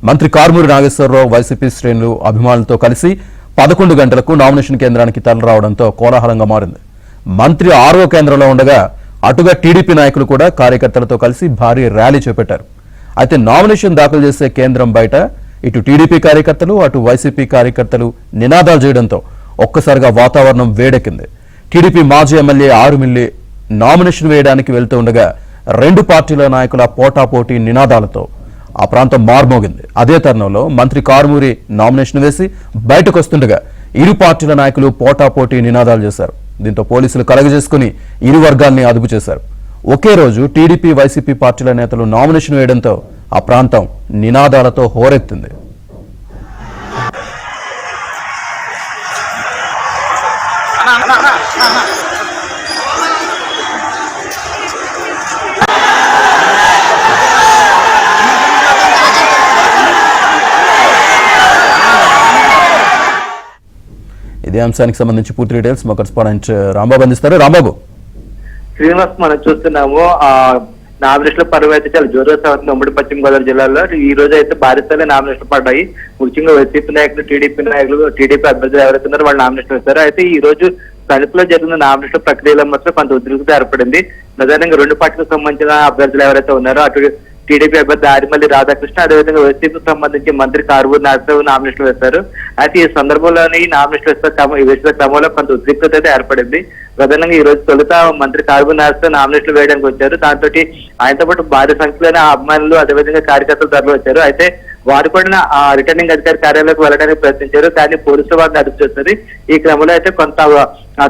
మంత్రి కారుమూరి నాగేశ్వరరావు వైసీపీ శ్రేణులు అభిమానులతో కలిసి 11 గంటలకు నామినేషన్ కేంద్రానికి తరలిరావడంతో కోలాహలంగా మారింది. మంత్రి ఆర్ఓ కేంద్రంలో ఉండగా అటుగా టీడీపీ నాయకులు కూడా కార్యకర్తలతో కలిసి భారీ ర్యాలీ చేపట్టారు. అయితే నామినేషన్ దాఖలు చేసే కేంద్రం బయట ఇటు టీడీపీ కార్యకర్తలు అటు వైసీపీ కార్యకర్తలు నినాదాలు చేయడంతో ఒక్కసారిగా వాతావరణం వేడెక్కింది. టీడీపీ మాజీ ఎమ్మెల్యే ఆరుమిల్లి నామినేషన్ వేయడానికి వెళ్తూ ఉండగా రెండు పార్టీల నాయకుల పోటాపోటీ నినాదాలతో ఆ ప్రాంతం మార్మోగింది. అదే తరుణంలో మంత్రి కారుమూరి నామినేషన్ వేసి బయటకు వస్తుండగా ఇరు పార్టీల నాయకులు పోటాపోటీ నినాదాలు చేశారు. దీంతో పోలీసులు కలగజేసుకుని ఇరు వర్గాల్ని అదుపు చేశారు. ఒకే రోజు టీడీపీ వైసీపీ పార్టీల నేతలు నామినేషన్ వేయడంతో ఆ ప్రాంతం నినాదాలతో హోరెత్తింది. ఇదే అంశానికి సంబంధించి పూర్తి డీటెయిల్స్ మా కరెస్పాండెంట్ రాంబాబు అందిస్తారు. రాంబాబు. శ్రీనివాస్, మనం చూస్తున్నాము నామినేషన్ల పరువు అయితే చాలా జోరుగా ఉమ్మడి పశ్చిమ గోదావరి జిల్లాలో ఈ రోజు అయితే భారీ స్థాయిలో నామినేషన్లు పడ్డాయి. ముఖ్యంగా వైసీపీ నాయకులు, టీడీపీ అభ్యర్థులు ఎవరైతే ఉన్నారో వాళ్ళు నామినేషన్ వేస్తారు. అయితే ఈ రోజు తణుకులో జరిగిన నామినేషన్ ప్రక్రియలో మాత్రం కొంత ఉద్రిక్తత ఏర్పడింది. ప్రధానంగా రెండు పార్టీలకు సంబంధించిన అభ్యర్థులు ఎవరైతే ఉన్నారో అటు టీడీపీ అభ్యర్థి ఆరిమల్లి రాధాకృష్ణ, అదేవిధంగా వైసీపీకి సంబంధించి మంత్రి కారుమూరి నాగేశ్వరరావు నామినేషన్ వేస్తారు. అయితే ఈ సందర్భంలోనే ఈ నామినేషన్ వేసే క్రమంలో కొంత ఉద్రిక్తత అయితే ఏర్పడింది. ప్రధానంగా ఈ రోజు తొలుత మంత్రి కారుమూరి నాగేశ్వరరావు నామినేషన్ వేయడానికి వచ్చారు. దాంతో ఆయనతో పాటు భారీ సంఖ్యలోనే అభిమానులు అదేవిధంగా కార్యకర్తలు తరలి వచ్చారు. అయితే వారు కూడా రిటర్నింగ్ అధికారి కార్యాలయంలోకి వెళ్ళడానికి ప్రయత్నించారు, కానీ పోలీసులు వారిని అదుపు చేస్తారు. ఈ క్రమంలో అయితే కొంత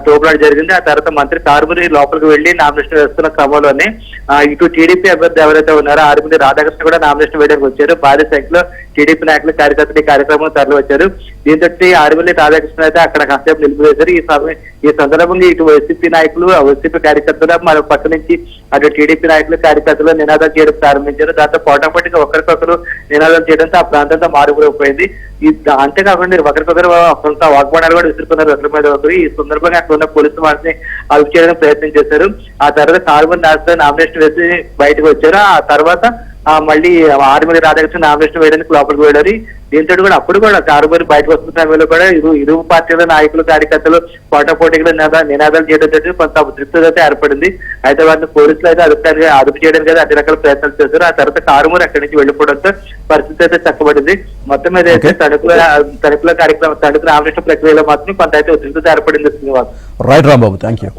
తోపులాట జరిగింది. ఆ తర్వాత మంత్రి కారుమూరి లోపలికి వెళ్లి నామినేషన్ వేస్తున్న క్రమంలోనే ఇటు టీడీపీ అభ్యర్థి ఎవరైతే ఉన్నారో ఆరుమల్లి రాధాకృష్ణ కూడా నామినేషన్ వేయడానికి వచ్చారు. భారీ సంఖ్యలో టీడీపీ నాయకులు, కార్యకర్తలు ఈ కార్యక్రమం తరలి వచ్చారు. దీంతో ఆరుమల్లి రాధాకృష్ణ అయితే అక్కడ కాసేపు నిలిపివేశారు. ఈ సందర్భంగా ఇటు వైసీపీ నాయకులు, వైసీపీ కార్యకర్తలు మరో పక్క నుంచి అటు టీడీపీ నాయకులు, కార్యకర్తలు నినాదాలు చేయడం ప్రారంభించారు. దాంతో పోటాపోటీగా ఒకరికొకరు నినాదాలు చేయడంతో ఆ ప్రాంతంతో మారుమూగిపోయింది. అంతేకాకుండా ఒకరికొకరు కొంత వాగ్బాణాలు కూడా విసురుకున్నారు ఒకరి మీద ఒకరు. ఈ సందర్భంగా అక్కడ ఉన్న పోలీసులు వారిని అదుపు చేయడానికి ప్రయత్నం చేశారు. ఆ తర్వాత కారుమూరి నాగేశ్వరరావు నామినేషన్ వేసి బయటకు వచ్చారు. ఆ తర్వాత మళ్ళీ ఆరుమల్లి రాధాకృష్ణ నామినేషన్ వేయడానికి లోపలికి వెళ్ళారు. దీంతో కూడా అప్పుడు కూడా కారుమూరి బయటకు వస్తున్న సమయంలో కూడా ఇరు పార్టీల నాయకులు, కార్యకర్తలు పోటాపోటీగా నినాదాలు చేయడం కొంత ఉద్రిక్తత ఏర్పడింది. అయితే వారిని పోలీసులు అయితే అదుపు చేయడానికి అయితే అన్ని రకాల ప్రయత్నాలు చేశారు. ఆ తర్వాత కారుమూరి అక్కడి నుంచి వెళ్లిపోవడంతో పరిస్థితి అయితే చక్కబడింది. మొత్తం మీద అయితే తణుకుల కార్యక్రమం, తణుకు నామినేషన్ ప్రక్రియలో మాత్రం కొంత అయితే ఉద్రిక్తత ఏర్పడింది. Srinivas. Right Rambabu, thank you.